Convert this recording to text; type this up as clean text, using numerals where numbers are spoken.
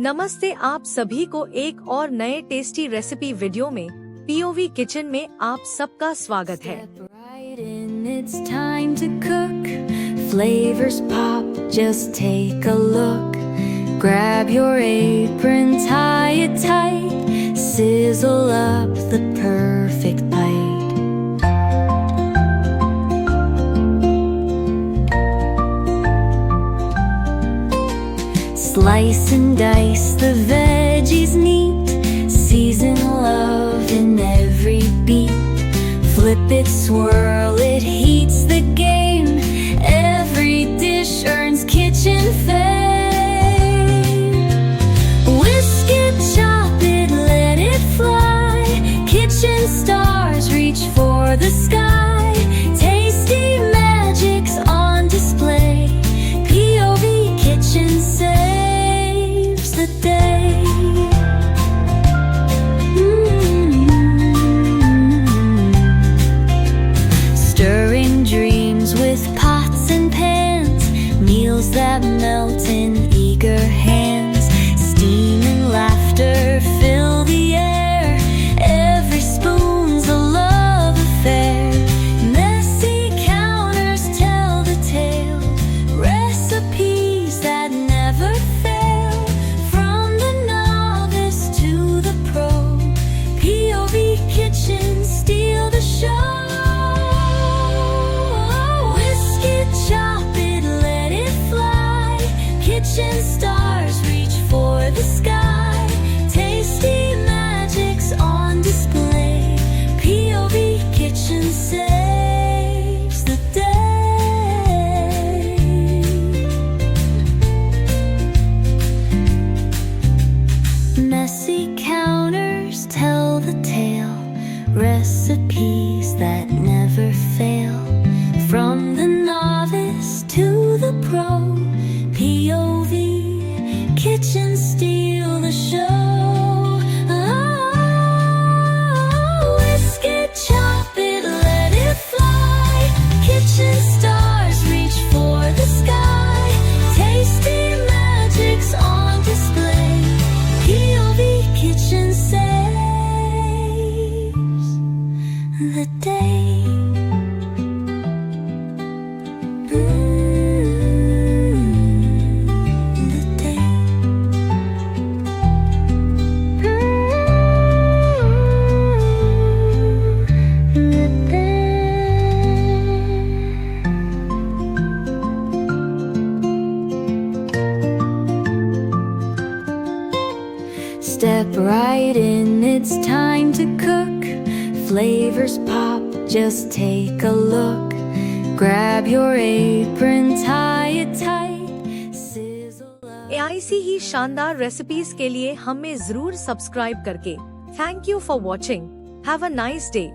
नमस्ते, आप सभी को एक और नए टेस्टी रेसिपी वीडियो में POV किचन में आप सबका स्वागत है। It's time to cook. Flavors pop, just take a look. Grab your apron, tie it tight. Sizzle up the perfect bite. Slice and dice the veggies neat. Season love in every beat. Flip it, swirl it, heats the game. Every dish earns kitchen fame. Whisk it, chop it, let it fly. Kitchen stars reach for the sky. Tasty magics on display. POV Kitchen saves the day. Stirring dreams with pots and pans, meals that melt in eager hands. Steam and laughter fill the air. Every spoon's a love affair. Messy counters tell the tale. Recipes that never fail. From the novice to the pro, POV Kitchen steal the show. Kitchen stars reach for the sky. Tasty magics on display. POV Kitchen saves the day. Messy counters tell the tale. Recipes that never fail. From the novice to the pro, POV Kitchen steal the show. Oh, whisk it, chop it, let it fly. Kitchen stars reach for the sky. Tasty magics on display. POV Kitchen saves the day. Step right in, it's time to cook. Flavors pop, just take a look. Grab your apron, tie it tight. Sizzle up. ऐसी ही शानदार recipes के लिए हमें जरूर subscribe करके। Thank you for watching. Have a nice day.